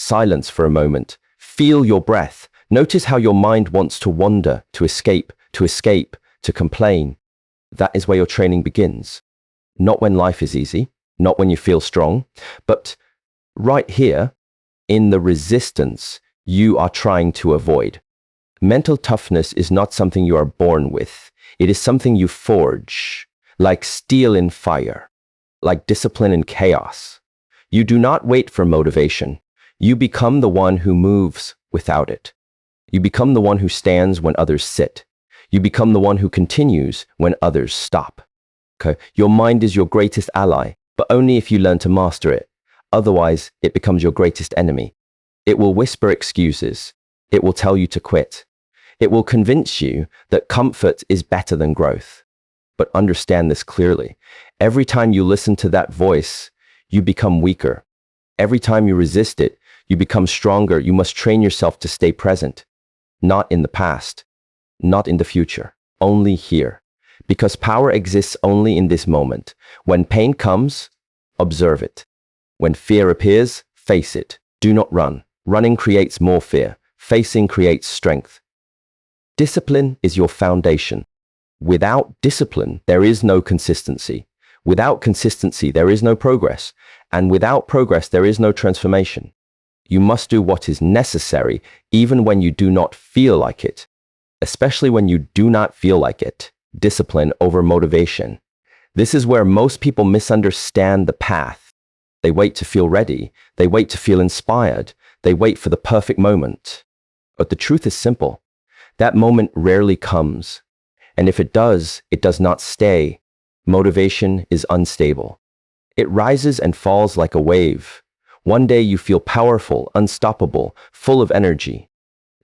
silence for a moment. Feel your breath. Notice how your mind wants to wander, to escape, to complain. That is where your training begins. Not when life is easy, not when you feel strong, but right here, in the resistance you are trying to avoid. Mental toughness is not something you are born with. It is something you forge, like steel in fire, like discipline in chaos. You do not wait for motivation. You become the one who moves without it. You become the one who stands when others sit. You become the one who continues when others stop. Okay? Your mind is your greatest ally, but only if you learn to master it. Otherwise, it becomes your greatest enemy. It will whisper excuses. It will tell you to quit. It will convince you that comfort is better than growth. But understand this clearly. Every time you listen to that voice, you become weaker. Every time you resist it, you become stronger. You must train yourself to stay present. Not in the past, not in the future, only here. Because power exists only in this moment. When pain comes, observe it. When fear appears, face it. Do not run. Running creates more fear. Facing creates strength. Discipline is your foundation. Without discipline, there is no consistency. Without consistency, there is no progress. And without progress, there is no transformation. You must do what is necessary, even when you do not feel like it. Especially when you do not feel like it. Discipline over motivation. This is where most people misunderstand the path. They wait to feel ready. They wait to feel inspired. They wait for the perfect moment. But the truth is simple. That moment rarely comes. And if it does not stay. Motivation is unstable. It rises and falls like a wave. One day you feel powerful, unstoppable, full of energy.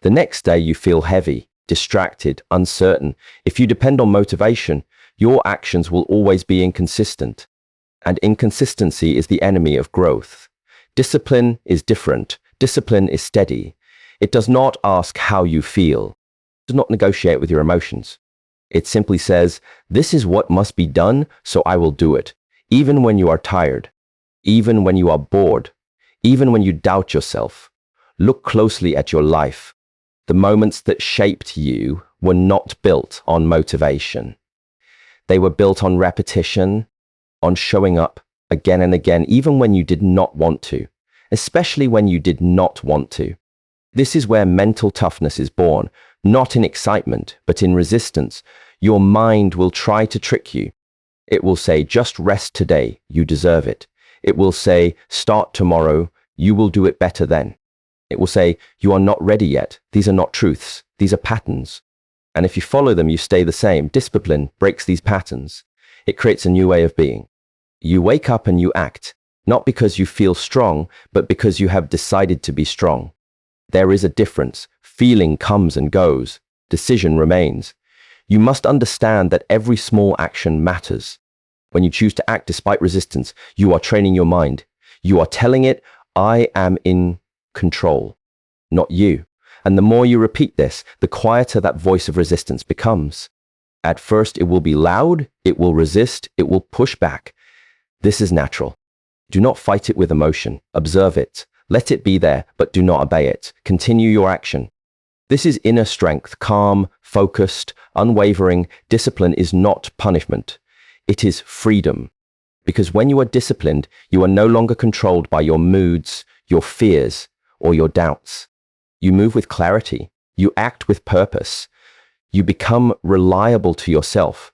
The next day you feel heavy, distracted, uncertain. If you depend on motivation, your actions will always be inconsistent. And inconsistency is the enemy of growth. Discipline is different. Discipline is steady. It does not ask how you feel. It does not negotiate with your emotions. It simply says, this is what must be done, so I will do it. Even when you are tired. Even when you are bored. Even when you doubt yourself. Look closely at your life. The moments that shaped you were not built on motivation. They were built on repetition, on showing up again and again, even when you did not want to, especially when you did not want to. This is where mental toughness is born, not in excitement, but in resistance. Your mind will try to trick you. It will say, just rest today, you deserve it. It will say, start tomorrow, you will do it better then. It will say, you are not ready yet. These are not truths. These are patterns. And if you follow them, you stay the same. Discipline breaks these patterns. It creates a new way of being. You wake up and you act, not because you feel strong, but because you have decided to be strong. There is a difference. Feeling comes and goes. Decision remains. You must understand that every small action matters. When you choose to act despite resistance, you are training your mind. You are telling it, I am in control, not you. And the more you repeat this, the quieter that voice of resistance becomes. At first, it will be loud, it will resist, it will push back. This is natural. Do not fight it with emotion. Observe it. Let it be there, but do not obey it. Continue your action. This is inner strength, calm, focused, unwavering. Discipline is not punishment. It is freedom. Because when you are disciplined, you are no longer controlled by your moods, your fears, or your doubts. You move with clarity. You act with purpose. You become reliable to yourself.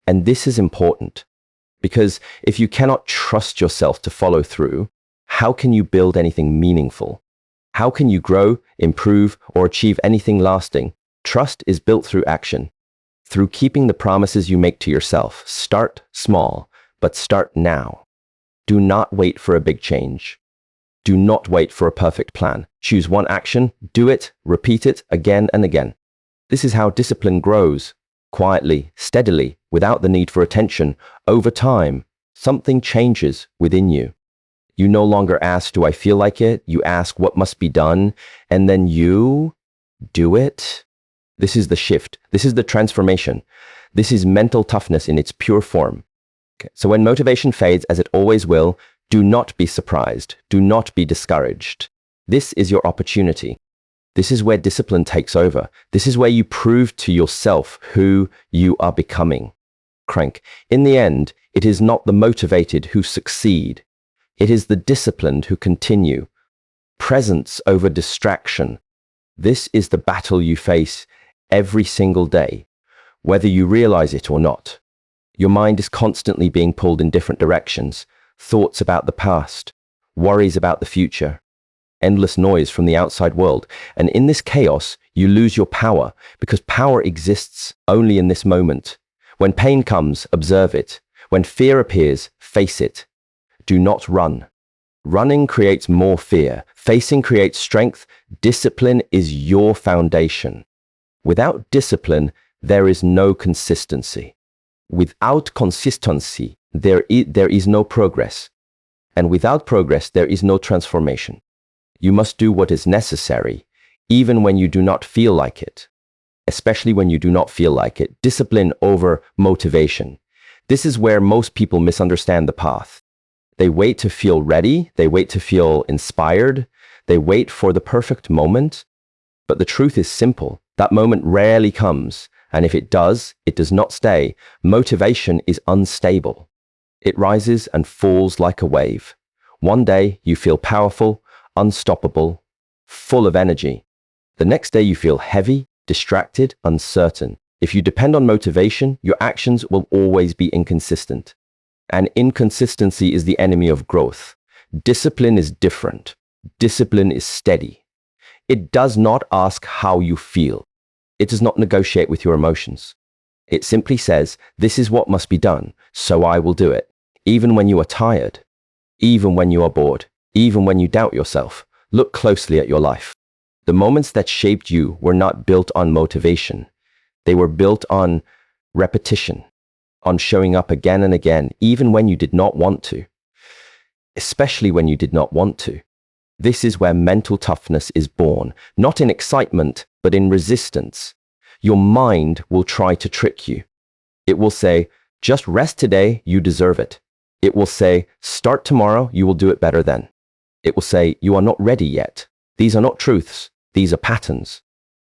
And this is important. Because if you cannot trust yourself to follow through, how can you build anything meaningful? How can you grow, improve, or achieve anything lasting? Trust is built through action. Through keeping the promises you make to yourself. Start small, but start now. Do not wait for a big change. Do not wait for a perfect plan. Choose one action, do it, repeat it again and again. This is how discipline grows. Quietly, steadily, without the need for attention. Over time, something changes within you. You no longer ask, do I feel like it? You ask, what must be done? And then you do it. This is the shift. This is the transformation. This is mental toughness in its pure form. Okay. So when motivation fades, as it always will, do not be surprised. Do not be discouraged. This is your opportunity. This is where discipline takes over. This is where you prove to yourself who you are becoming. Crank. In the end, it is not the motivated who succeed. It is the disciplined who continue. Presence over distraction. This is the battle you face every single day, whether you realize it or not. Your mind is constantly being pulled in different directions. Thoughts about the past, worries about the future, endless noise from the outside world. And in this chaos, you lose your power, because power exists only in this moment. When pain comes, observe it. When fear appears, face it. Do not run. Running creates more fear. Facing creates strength. Discipline is your foundation. Without discipline, there is no consistency. Without consistency, there is no progress. And without progress, there is no transformation. You must do what is necessary, even when you do not feel like it. Especially when you do not feel like it. Discipline over motivation. This is where most people misunderstand the path. They wait to feel ready. They wait to feel inspired. They wait for the perfect moment. But the truth is simple. That moment rarely comes. And if it does not stay. Motivation is unstable. It rises and falls like a wave. One day you feel powerful, unstoppable, full of energy. The next day you feel heavy, distracted, uncertain. If you depend on motivation, your actions will always be inconsistent. And inconsistency is the enemy of growth. Discipline is different. Discipline is steady. It does not ask how you feel. It does not negotiate with your emotions. It simply says, this is what must be done, so I will do it. Even when you are tired, even when you are bored, even when you doubt yourself, look closely at your life. The moments that shaped you were not built on motivation. They were built on repetition, on showing up again and again, even when you did not want to. Especially when you did not want to. This is where mental toughness is born, not in excitement, but in resistance. Your mind will try to trick you. It will say, just rest today, you deserve it. It will say, start tomorrow, you will do it better then. It will say, you are not ready yet. These are not truths, these are patterns.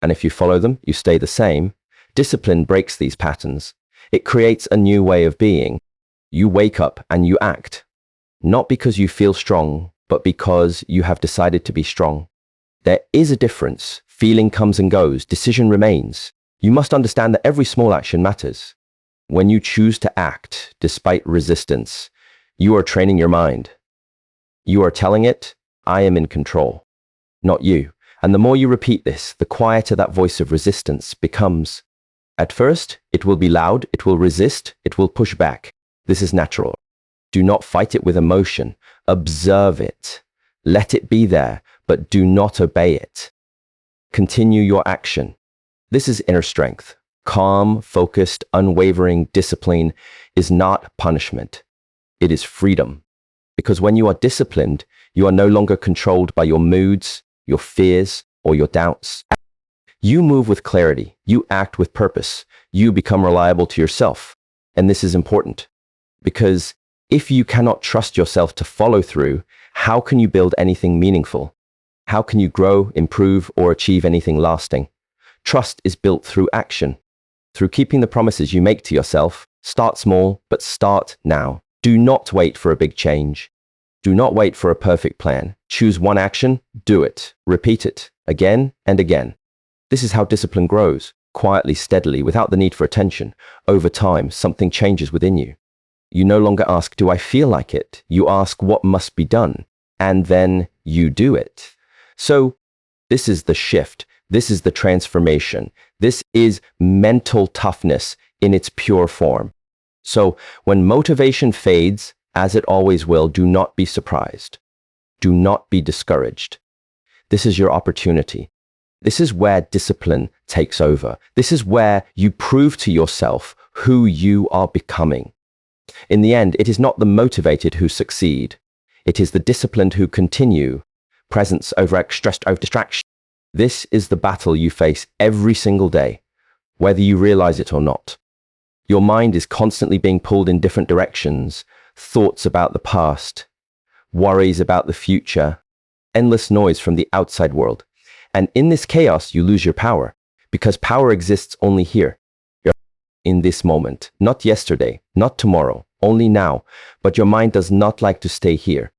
And if you follow them, you stay the same. Discipline breaks these patterns. It creates a new way of being. You wake up and you act. Not because you feel strong, but because you have decided to be strong. There is a difference. Feeling comes and goes, decision remains. You must understand that every small action matters. When you choose to act despite resistance, you are training your mind. You are telling it, I am in control, not you. And the more you repeat this, the quieter that voice of resistance becomes. At first, it will be loud, it will resist, it will push back. This is natural. Do not fight it with emotion. Observe it. Let it be there, but do not obey it. Continue your action. This is inner strength. Calm, focused, unwavering discipline is not punishment. It is freedom. Because when you are disciplined, you are no longer controlled by your moods, your fears, or your doubts. You move with clarity. You act with purpose. You become reliable to yourself. And this is important. Because if you cannot trust yourself to follow through, how can you build anything meaningful? How can you grow, improve, or achieve anything lasting? Trust is built through action. Through keeping the promises you make to yourself. Start small, but start now. Do not wait for a big change. Do not wait for a perfect plan. Choose one action, do it. Repeat it, again and again. This is how discipline grows, quietly, steadily, without the need for attention. Over time, something changes within you. You no longer ask, do I feel like it? You ask, what must be done? And then you do it. So this is the shift. This is the transformation. This is mental toughness in its pure form. So when motivation fades, as it always will, do not be surprised. Do not be discouraged. This is your opportunity. This is where discipline takes over. This is where you prove to yourself who you are becoming. In the end, it is not the motivated who succeed. It is the disciplined who continue. Presence over stress over distraction. This is the battle you face every single day, whether you realize it or not. Your mind is constantly being pulled in different directions. Thoughts about the past, worries about the future, endless noise from the outside world. And in this chaos, you lose your power, because power exists only here, in this moment, not yesterday, not tomorrow, only now. But your mind does not like to stay here.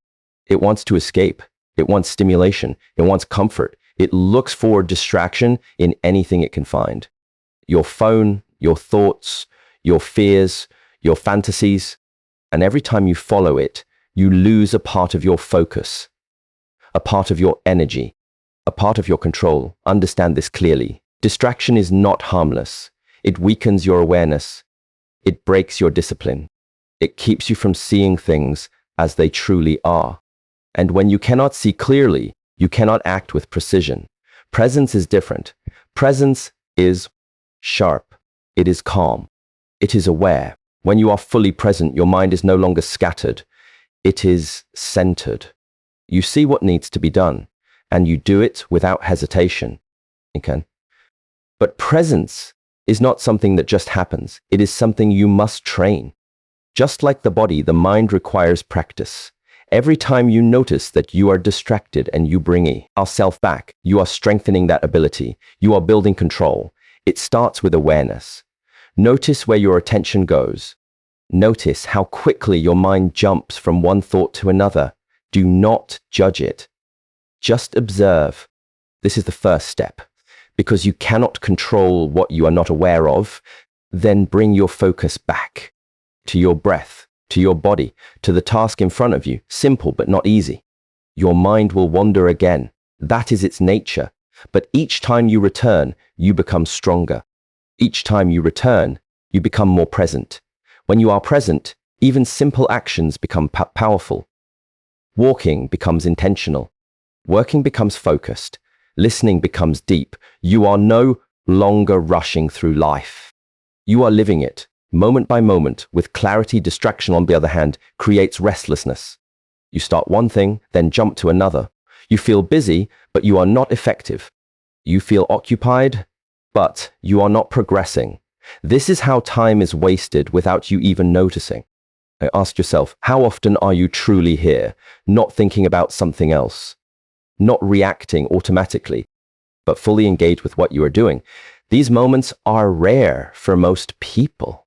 It wants to escape. It wants stimulation. It wants comfort. It looks for distraction in anything it can find. Your phone, your thoughts, your fears, your fantasies. And every time you follow it, you lose a part of your focus, a part of your energy, a part of your control. Understand this clearly. Distraction is not harmless. It weakens your awareness. It breaks your discipline. It keeps you from seeing things as they truly are. And when you cannot see clearly, you cannot act with precision. Presence is different. Presence is sharp. It is calm. It is aware. When you are fully present, your mind is no longer scattered. It is centered. You see what needs to be done, and you do it without hesitation. Okay? But presence is not something that just happens. It is something you must train. Just like the body, the mind requires practice. Every time you notice that you are distracted and you bring yourself back, you are strengthening that ability. You are building control. It starts with awareness. Notice where your attention goes. Notice how quickly your mind jumps from one thought to another. Do not judge it. Just observe. This is the first step. Because you cannot control what you are not aware of, then bring your focus back to your breath, to your body, to the task in front of you. Simple but not easy. Your mind will wander again. That is its nature. But each time you return, you become stronger. Each time you return, you become more present. When you are present, even simple actions become powerful. Walking becomes intentional. Working becomes focused. Listening becomes deep. You are no longer rushing through life. You are living it, moment by moment, with clarity. Distraction, on the other hand, creates restlessness. You start one thing, then jump to another. You feel busy, but you are not effective. You feel occupied, but you are not progressing. This is how time is wasted without you even noticing. Ask yourself, how often are you truly here, not thinking about something else? Not reacting automatically, but fully engaged with what you are doing. These moments are rare for most people,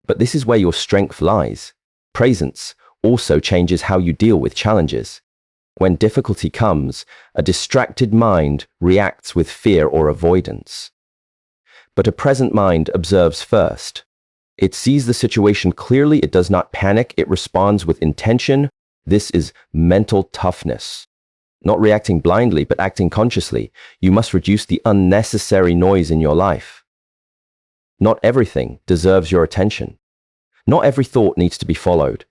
but this is where your strength lies. Presence also changes how you deal with challenges. When difficulty comes, a distracted mind reacts with fear or avoidance. But a present mind observes first. It sees the situation clearly. It does not panic. It responds with intention. This is mental toughness. Not reacting blindly, but acting consciously. You must reduce the unnecessary noise in your life. Not everything deserves your attention. Not every thought needs to be followed.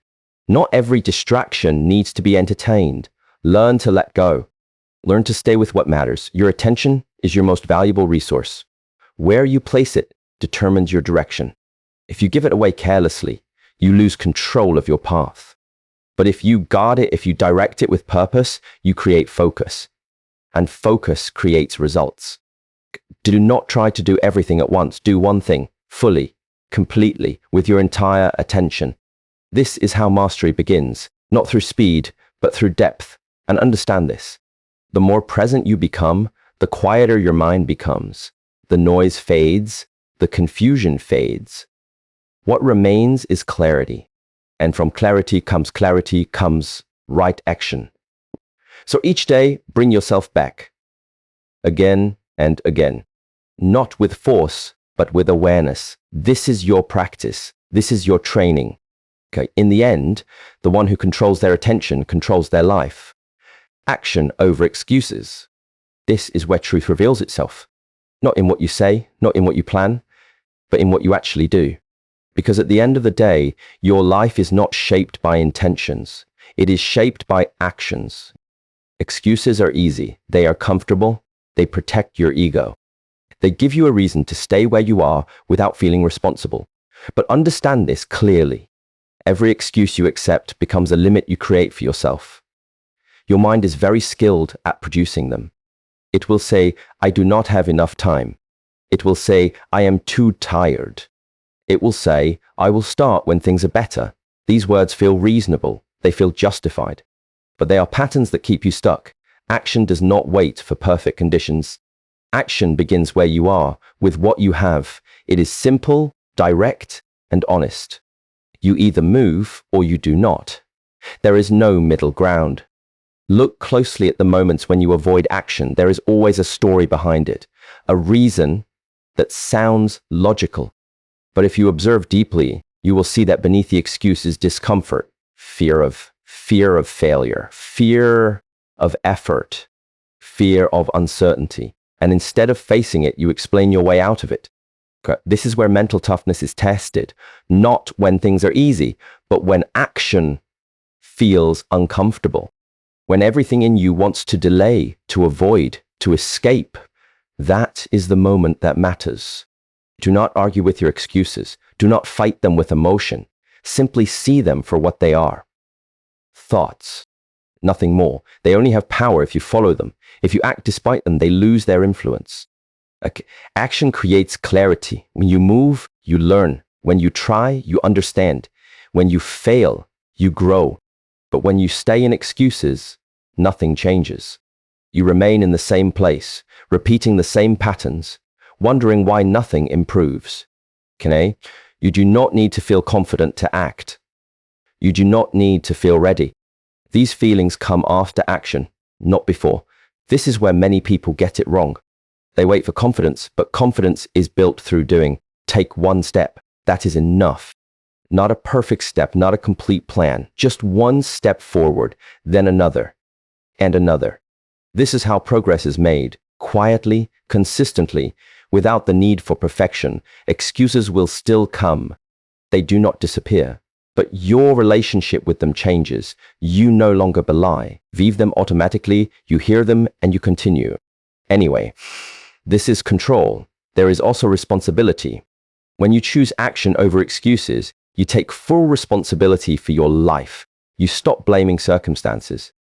Not every distraction needs to be entertained. Learn to let go. Learn to stay with what matters. Your attention is your most valuable resource. Where you place it determines your direction. If you give it away carelessly, you lose control of your path. But if you guard it, if you direct it with purpose, you create focus. And focus creates results. Do not try to do everything at once. Do one thing, fully, completely, with your entire attention. This is how mastery begins, not through speed, but through depth. And understand this. The more present you become, the quieter your mind becomes. The noise fades, the confusion fades. What remains is clarity. And from clarity comes right action. So each day, bring yourself back. Again and again. Not with force, but with awareness. This is your practice. This is your training. Okay. In the end, the one who controls their attention controls their life. Action over excuses. This is where truth reveals itself. Not in what you say, not in what you plan, but in what you actually do. Because at the end of the day, your life is not shaped by intentions. It is shaped by actions. Excuses are easy. They are comfortable. They protect your ego. They give you a reason to stay where you are without feeling responsible. But understand this clearly. Every excuse you accept becomes a limit you create for yourself. Your mind is very skilled at producing them. It will say, I do not have enough time. It will say, I am too tired. It will say, I will start when things are better. These words feel reasonable. They feel justified. But they are patterns that keep you stuck. Action does not wait for perfect conditions. Action begins where you are, with what you have. It is simple, direct, and honest. You either move or you do not. There is no middle ground. Look closely at the moments when you avoid action. There is always a story behind it, a reason that sounds logical. But if you observe deeply, you will see that beneath the excuse is discomfort, fear of failure, fear of effort, fear of uncertainty. And instead of facing it, you explain your way out of it. This is where mental toughness is tested, not when things are easy, but when action feels uncomfortable, when everything in you wants to delay, to avoid, to escape. That is the moment that matters. Do not argue with your excuses. Do not fight them with emotion. Simply see them for what they are. Thoughts. Nothing more. They only have power if you follow them. If you act despite them, they lose their influence. Action creates clarity. When you move, you learn. When you try, you understand. When you fail, you grow. But when you stay in excuses, nothing changes. You remain in the same place, repeating the same patterns, wondering why nothing improves. You do not need to feel confident to act. You do not need to feel ready. These feelings come after action, not before. This is where many people get it wrong. They wait for confidence, but confidence is built through doing. Take one step. That is enough. Not a perfect step, not a complete plan. Just one step forward, then another, and another. This is how progress is made, quietly, consistently, without the need for perfection. Excuses will still come. They do not disappear. But your relationship with them changes. You no longer belie. Vive them automatically, you hear them, and you continue. Anyway, this is control. There is also responsibility. When you choose action over excuses, you take full responsibility for your life. You stop blaming circumstances.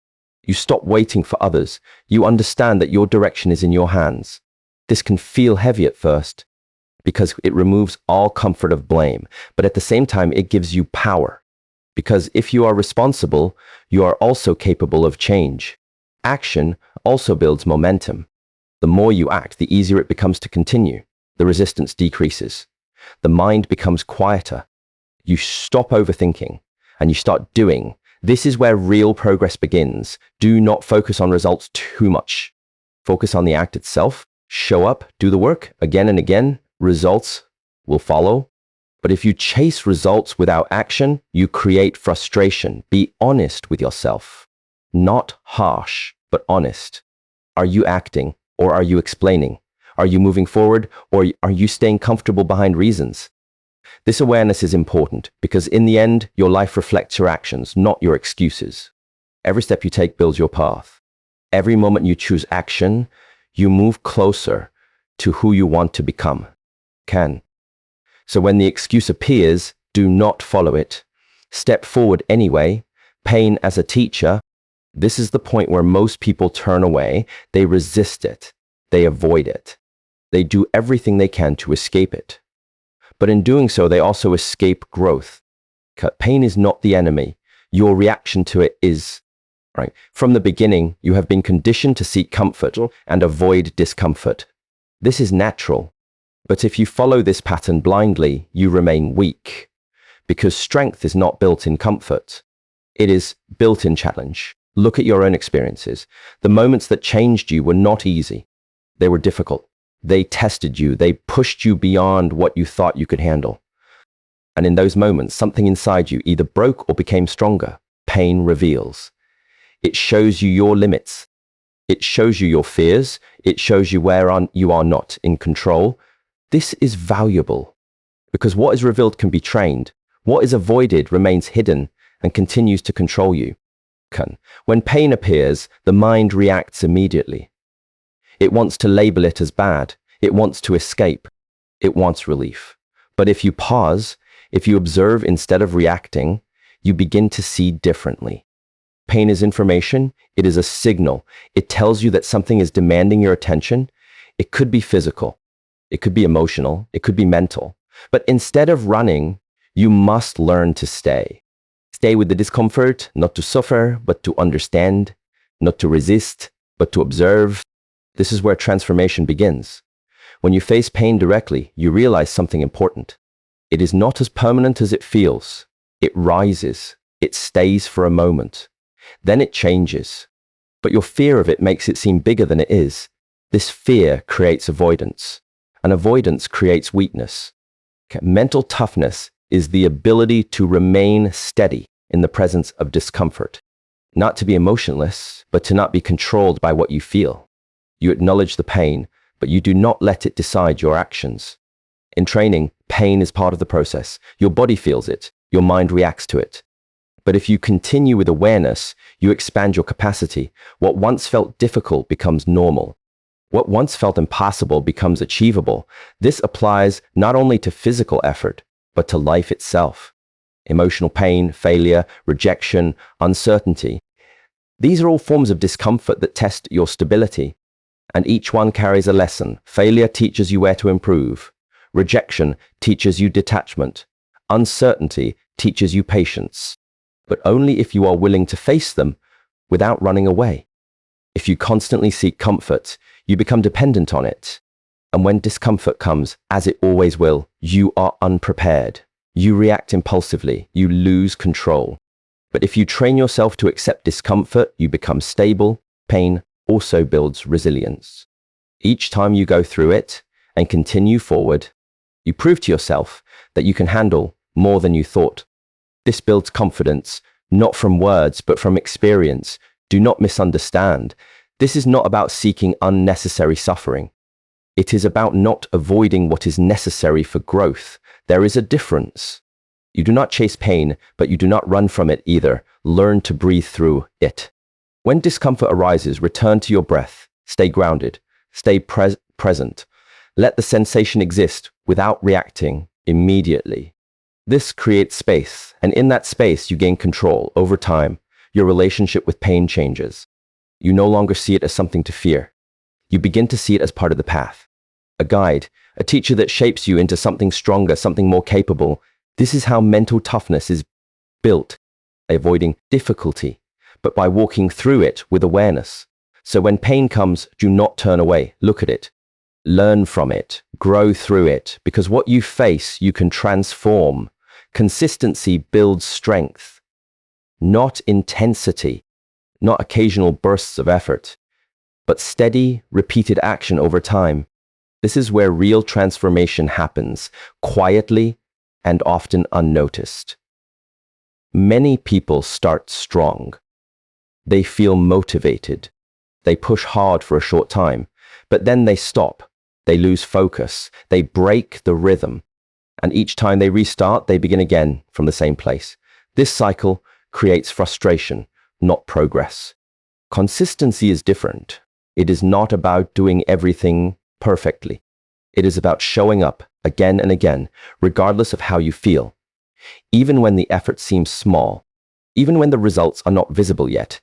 You stop waiting for others. You understand that your direction is in your hands. This can feel heavy at first, because it removes all comfort of blame, but at the same time, it gives you power. Because if you are responsible, you are also capable of change. Action also builds momentum. The more you act, the easier it becomes to continue. The resistance decreases. The mind becomes quieter. You stop overthinking and you start doing. This is where real progress begins. Do not focus on results too much. Focus on the act itself. Show up, do the work again and again. Results will follow. But if you chase results without action, you create frustration. Be honest with yourself. Not harsh, but honest. Are you acting or are you explaining? Are you moving forward or are you staying comfortable behind reasons? This awareness is important because in the end, your life reflects your actions, not your excuses. Every step you take builds your path. Every moment you choose action, you move closer to who you want to become. So when the excuse appears, do not follow it. Step forward anyway. Pain as a teacher. This is the point where most people turn away. They resist it. They avoid it. They do everything they can to escape it. But in doing so, they also escape growth. Pain is not the enemy. Your reaction to it is. Right? From the beginning, you have been conditioned to seek comfort and avoid discomfort. This is natural. But if you follow this pattern blindly, you remain weak. Because strength is not built in comfort. It is built in challenge. Look at your own experiences. The moments that changed you were not easy. They were difficult. They tested you. They pushed you beyond what you thought you could handle. And in those moments, something inside you either broke or became stronger. Pain reveals. It shows you your limits. It shows you your fears. It shows you where you are not in control. This is valuable because what is revealed can be trained. What is avoided remains hidden and continues to control you. When pain appears, the mind reacts immediately. It wants to label it as bad. It wants to escape. It wants relief. But if you pause, if you observe instead of reacting, you begin to see differently. Pain is information. It is a signal. It tells you that something is demanding your attention. It could be physical. It could be emotional. It could be mental. But instead of running, you must learn to stay. Stay with the discomfort, not to suffer, but to understand, not to resist, but to observe. This is where transformation begins. When you face pain directly, you realize something important. It is not as permanent as it feels. It rises. It stays for a moment. Then it changes. But your fear of it makes it seem bigger than it is. This fear creates avoidance. And avoidance creates weakness. Mental toughness is the ability to remain steady in the presence of discomfort. Not to be emotionless, but to not be controlled by what you feel. You acknowledge the pain, but you do not let it decide your actions. In training, pain is part of the process. Your body feels it. Your mind reacts to it. But if you continue with awareness, you expand your capacity. What once felt difficult becomes normal. What once felt impossible becomes achievable. This applies not only to physical effort, but to life itself. Emotional pain, failure, rejection, uncertainty. These are all forms of discomfort that test your stability. And each one carries a lesson. Failure teaches you where to improve. Rejection teaches you detachment. Uncertainty teaches you patience. But only if you are willing to face them without running away. If you constantly seek comfort, you become dependent on it. And when discomfort comes, as it always will, you are unprepared. You react impulsively. You lose control. But if you train yourself to accept discomfort, you become stable. Pain also builds resilience. Each time you go through it and continue forward, you prove to yourself that you can handle more than you thought. This builds confidence, not from words, but from experience. Do not misunderstand. This is not about seeking unnecessary suffering. It is about not avoiding what is necessary for growth. There is a difference. You do not chase pain, but you do not run from it either. Learn to breathe through it. When discomfort arises, return to your breath. Stay grounded. Stay present. Let the sensation exist without reacting immediately. This creates space, and in that space, you gain control. Over time, your relationship with pain changes. You no longer see it as something to fear. You begin to see it as part of the path. A guide, a teacher that shapes you into something stronger, something more capable. This is how mental toughness is built, by avoiding difficulty, but by walking through it with awareness. So when pain comes, do not turn away. Look at it. Learn from it. Grow through it. Because what you face, you can transform. Consistency builds strength, not intensity, not occasional bursts of effort, but steady, repeated action over time. This is where real transformation happens, quietly and often unnoticed. Many people start strong. They feel motivated. They push hard for a short time, but then they stop. They lose focus. They break the rhythm. And each time they restart, they begin again from the same place. This cycle creates frustration, not progress. Consistency is different. It is not about doing everything perfectly. It is about showing up again and again, regardless of how you feel. Even when the effort seems small, even when the results are not visible yet.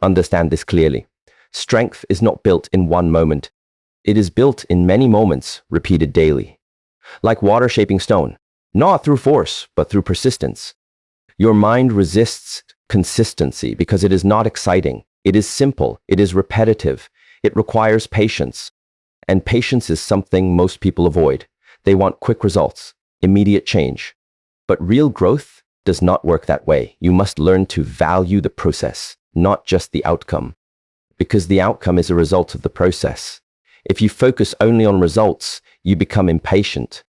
Understand this clearly. Strength is not built in one moment. It is built in many moments, repeated daily. Like water shaping stone, not through force, but through persistence. Your mind resists consistency because it is not exciting. It is simple. It is repetitive. It requires patience. And patience is something most people avoid. They want quick results, immediate change. But real growth does not work that way. You must learn to value the process, not just the outcome. Because the outcome is a result of the process. If you focus only on results, you become impatient.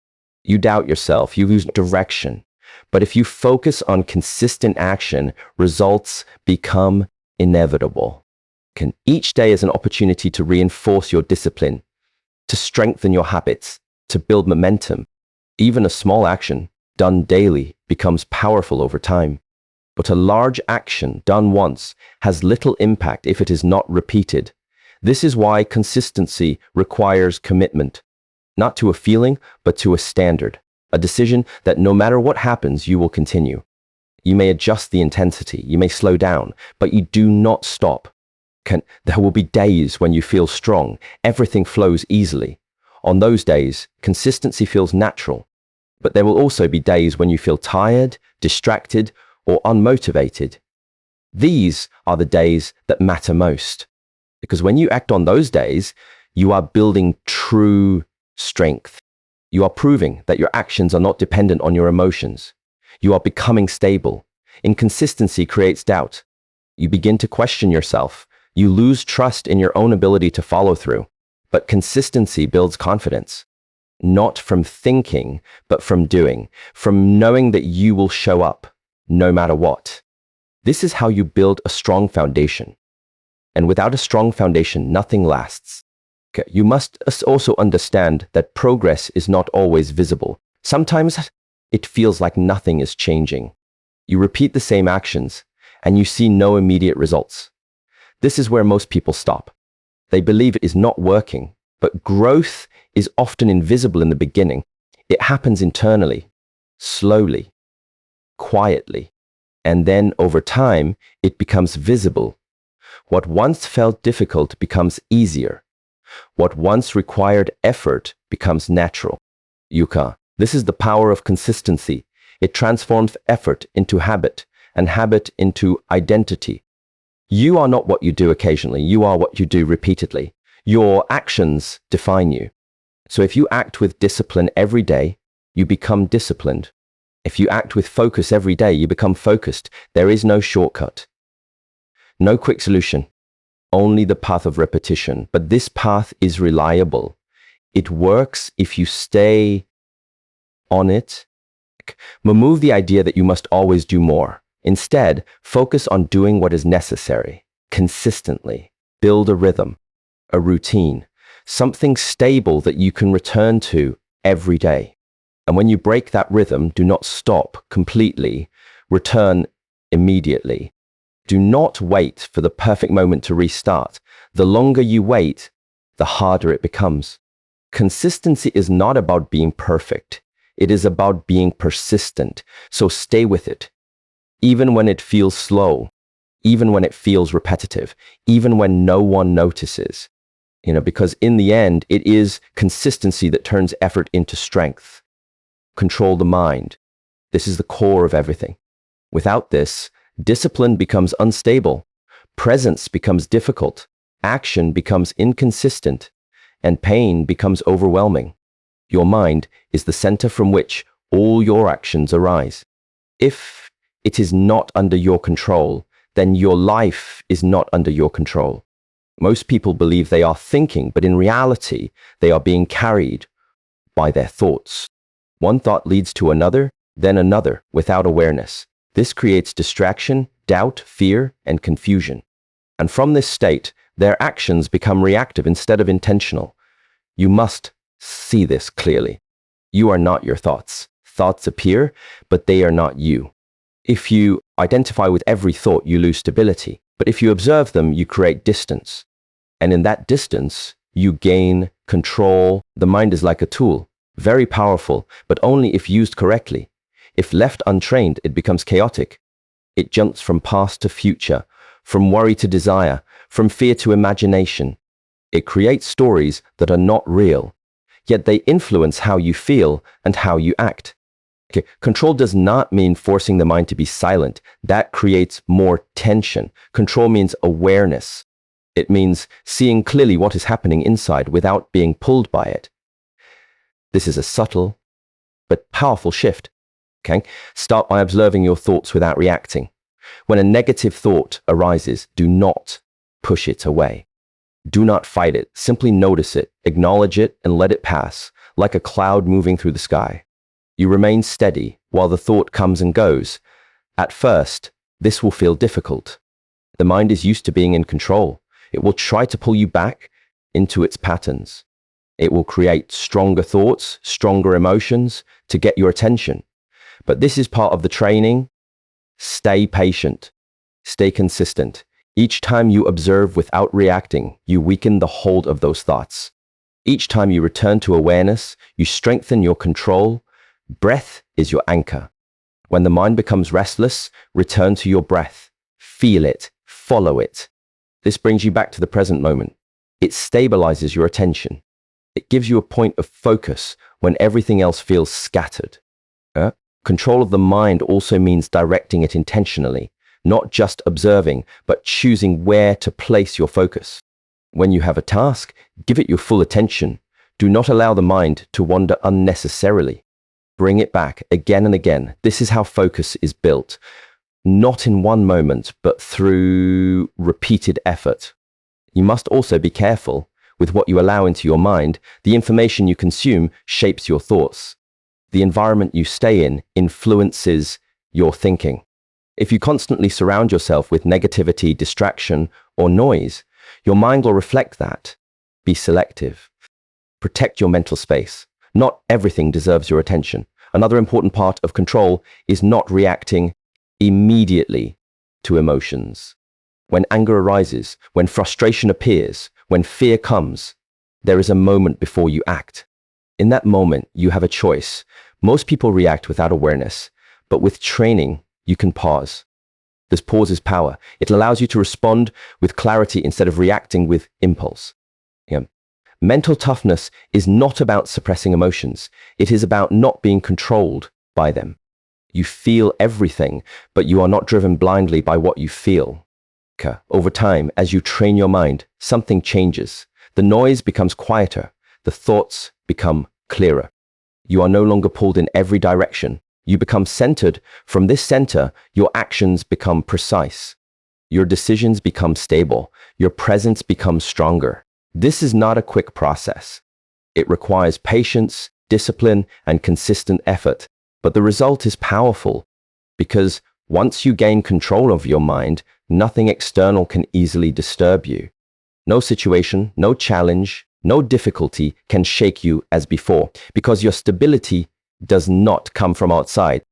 You doubt yourself. You lose direction. But if you focus on consistent action, results become inevitable. Each day is an opportunity to reinforce your discipline, to strengthen your habits, to build momentum. Even a small action done daily becomes powerful over time. But a large action done once has little impact if it is not repeated. This is why consistency requires commitment, not to a feeling, but to a standard, a decision that no matter what happens, you will continue. You may adjust the intensity, you may slow down, but you do not stop. There will be days when you feel strong, everything flows easily. On those days, consistency feels natural. But there will also be days when you feel tired, distracted, or unmotivated. These are the days that matter most. Because when you act on those days, you are building true strength. You are proving that your actions are not dependent on your emotions. You are becoming stable. Inconsistency creates doubt. You begin to question yourself. You lose trust in your own ability to follow through. But consistency builds confidence. Not from thinking, but from doing. From knowing that you will show up, no matter what. This is how you build a strong foundation. And without a strong foundation, nothing lasts. Okay. You must also understand that progress is not always visible. Sometimes it feels like nothing is changing. You repeat the same actions, and you see no immediate results. This is where most people stop. They believe it is not working, but growth is often invisible in the beginning. It happens internally, slowly, quietly, and then over time, it becomes visible. What once felt difficult becomes easier. What once required effort becomes natural. Yuka, this is the power of consistency. It transforms effort into habit, and habit into identity. You are not what you do occasionally. You are what you do repeatedly. Your actions define you. So if you act with discipline every day, you become disciplined. If you act with focus every day, you become focused. There is no shortcut. No quick solution, only the path of repetition. But this path is reliable. It works if you stay on it. Remove the idea that you must always do more. Instead, focus on doing what is necessary, consistently. Build a rhythm, a routine, something stable that you can return to every day. And when you break that rhythm, do not stop completely. Return immediately. Do not wait for the perfect moment to restart. The longer you wait, the harder it becomes. Consistency is not about being perfect. It is about being persistent. So stay with it. Even when it feels slow, even when it feels repetitive, even when no one notices. Because in the end, it is consistency that turns effort into strength. Control the mind. This is the core of everything. Without this, discipline becomes unstable, presence becomes difficult, action becomes inconsistent, and pain becomes overwhelming. Your mind is the center from which all your actions arise. If it is not under your control, then your life is not under your control. Most people believe they are thinking, but in reality, they are being carried by their thoughts. One thought leads to another, then another, without awareness. This creates distraction, doubt, fear, and confusion. And from this state, their actions become reactive instead of intentional. You must see this clearly. You are not your thoughts. Thoughts appear, but they are not you. If you identify with every thought, you lose stability. But if you observe them, you create distance. And in that distance, you gain control. The mind is like a tool, very powerful, but only if used correctly. If left untrained, it becomes chaotic. It jumps from past to future, from worry to desire, from fear to imagination. It creates stories that are not real, yet they influence how you feel and how you act. Okay. Control does not mean forcing the mind to be silent. That creates more tension. Control means awareness. It means seeing clearly what is happening inside without being pulled by it. This is a subtle but powerful shift. Okay? Start by observing your thoughts without reacting. When a negative thought arises, do not push it away. Do not fight it. Simply notice it, acknowledge it, and let it pass, like a cloud moving through the sky. You remain steady while the thought comes and goes. At first, this will feel difficult. The mind is used to being in control. It will try to pull you back into its patterns. It will create stronger thoughts, stronger emotions to get your attention. But this is part of the training. Stay patient. Stay consistent. Each time you observe without reacting, you weaken the hold of those thoughts. Each time you return to awareness, you strengthen your control. Breath is your anchor. When the mind becomes restless, return to your breath. Feel it. Follow it. This brings you back to the present moment. It stabilizes your attention. It gives you a point of focus when everything else feels scattered. Control of the mind also means directing it intentionally, not just observing, but choosing where to place your focus. When you have a task, give it your full attention. Do not allow the mind to wander unnecessarily. Bring it back again and again. This is how focus is built. Not in one moment, but through repeated effort. You must also be careful with what you allow into your mind. The information you consume shapes your thoughts. The environment you stay in influences your thinking. If you constantly surround yourself with negativity, distraction, or noise, your mind will reflect that. Be selective. Protect your mental space. Not everything deserves your attention. Another important part of control is not reacting immediately to emotions. When anger arises, when frustration appears, when fear comes, there is a moment before you act. In that moment, you have a choice. Most people react without awareness, but with training, you can pause. This pause is power. It allows you to respond with clarity instead of reacting with impulse. Mental toughness is not about suppressing emotions. It is about not being controlled by them. You feel everything, but you are not driven blindly by what you feel. Over time, as you train your mind, something changes. The noise becomes quieter. The thoughts become clearer. You are no longer pulled in every direction. You become centered. From this center, your actions become precise. Your decisions become stable. Your presence becomes stronger. This is not a quick process. It requires patience, discipline, and consistent effort. But the result is powerful because once you gain control of your mind, nothing external can easily disturb you. No situation, no challenge, no difficulty can shake you as before because your stability does not come from outside.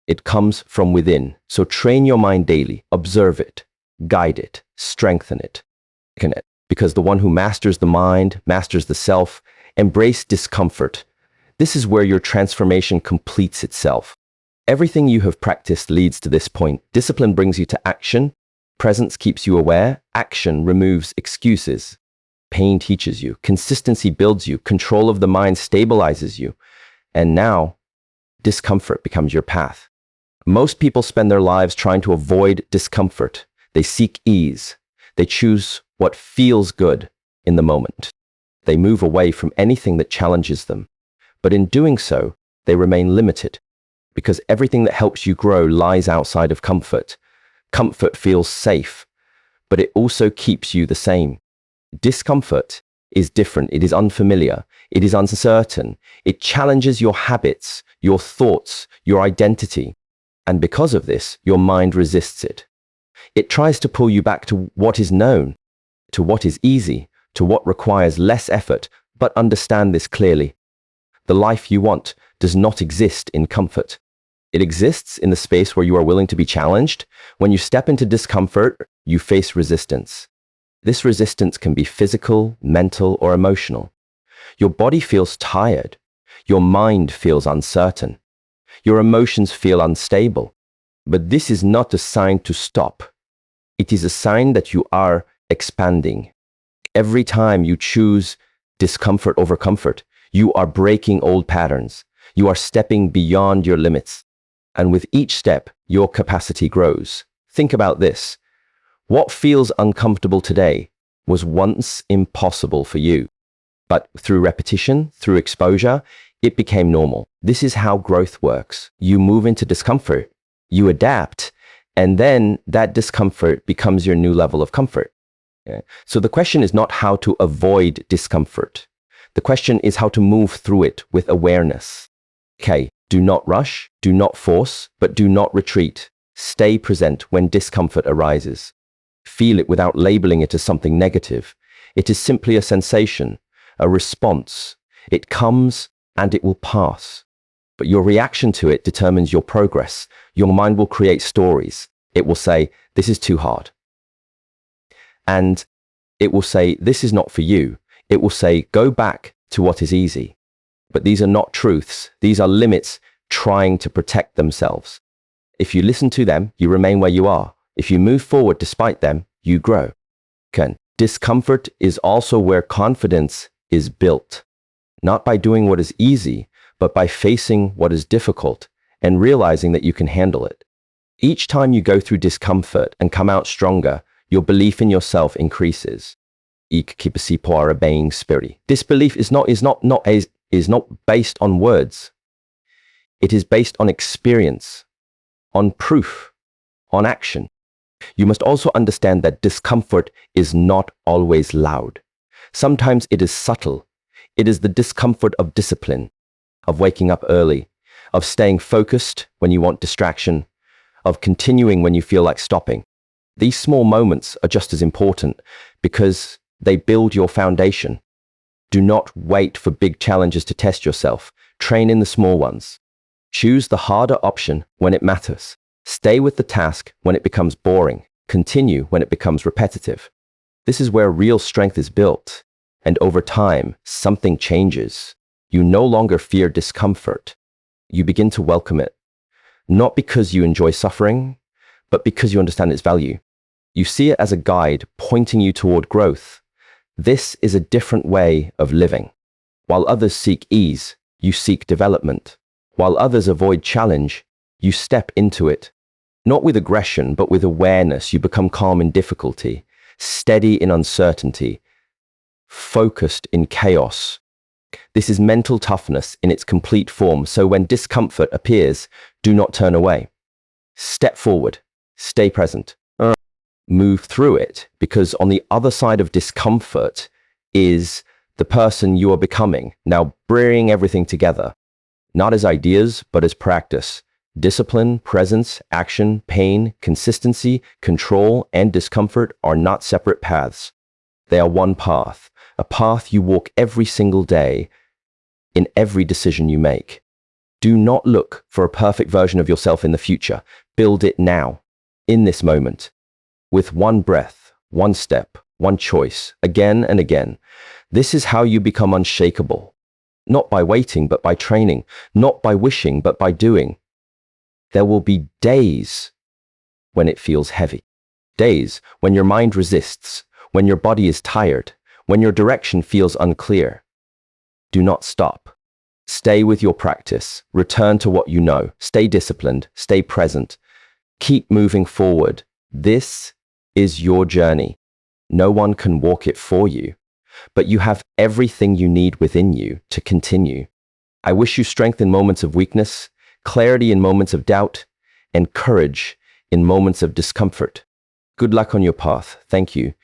It comes from within. So train your mind daily, observe it, guide it, strengthen it. Because the one who masters the mind, masters the self. Embrace discomfort. This is where your transformation completes itself. Everything you have practiced leads to this point. Discipline brings you to action. Presence keeps you aware. Action removes excuses. Pain teaches you. Consistency builds you. Control of the mind stabilizes you. And now, discomfort becomes your path. Most people spend their lives trying to avoid discomfort. They seek ease. They choose what feels good in the moment. They move away from anything that challenges them. But in doing so, they remain limited because everything that helps you grow lies outside of comfort. Comfort feels safe, but it also keeps you the same. Discomfort is different. It is unfamiliar. It is uncertain. It challenges your habits, your thoughts, your identity. And because of this, your mind resists it. It tries to pull you back to what is known, to what is easy, to what requires less effort, but understand this clearly. The life you want does not exist in comfort. It exists in the space where you are willing to be challenged. When you step into discomfort, you face resistance. This resistance can be physical, mental, or emotional. Your body feels tired. Your mind feels uncertain. Your emotions feel unstable. But this is not a sign to stop. It is a sign that you are expanding. Every time you choose discomfort over comfort, you are breaking old patterns. You are stepping beyond your limits. And with each step, your capacity grows. Think about this. What feels uncomfortable today was once impossible for you. But through repetition, through exposure, it became normal. This is how growth works. You move into discomfort, you adapt, and then that discomfort becomes your new level of comfort. So the question is not how to avoid discomfort. The question is how to move through it with awareness. Do not rush, do not force, but do not retreat. Stay present when discomfort arises. Feel it without labeling it as something negative. It is simply a sensation, a response. It comes and it will pass. But your reaction to it determines your progress. Your mind will create stories. It will say, this is too hard. And it will say, this is not for you. It will say, go back to what is easy. But these are not truths. These are limits trying to protect themselves. If you listen to them, you remain where you are. If you move forward despite them, you grow. Discomfort is also where confidence is built. Not by doing what is easy, but by facing what is difficult and realizing that you can handle it. Each time you go through discomfort and come out stronger, your belief in yourself increases. Ik kipasi por obeying spirit. This belief is not based on words. It is based on experience, on proof, on action. You must also understand that discomfort is not always loud. Sometimes it is subtle. It is the discomfort of discipline, of waking up early, of staying focused when you want distraction, of continuing when you feel like stopping. These small moments are just as important because they build your foundation. Do not wait for big challenges to test yourself. Train in the small ones. Choose the harder option when it matters. Stay with the task when it becomes boring. Continue when it becomes repetitive. This is where real strength is built. And over time, something changes. You no longer fear discomfort. You begin to welcome it. Not because you enjoy suffering, but because you understand its value. You see it as a guide pointing you toward growth. This is a different way of living. While others seek ease, you seek development. While others avoid challenge, you step into it. Not with aggression, but with awareness. You become calm in difficulty, steady in uncertainty, focused in chaos. This is mental toughness in its complete form. So when discomfort appears, do not turn away. Step forward. Stay present. Move through it, because on the other side of discomfort is the person you are becoming. Now bring everything together, not as ideas, but as practice. Discipline, presence, action, pain, consistency, control, and discomfort are not separate paths. They are one path, a path you walk every single day in every decision you make. Do not look for a perfect version of yourself in the future. Build it now, in this moment. With one breath, one step, one choice, again and again. This is how you become unshakable. Not by waiting, but by training. Not by wishing, but by doing. There will be days when it feels heavy. Days when your mind resists, when your body is tired, when your direction feels unclear. Do not stop. Stay with your practice. Return to what you know. Stay disciplined. Stay present. Keep moving forward. This is your journey. No one can walk it for you, but you have everything you need within you to continue. I wish you strength in moments of weakness, clarity in moments of doubt, and courage in moments of discomfort. Good luck on your path. Thank you.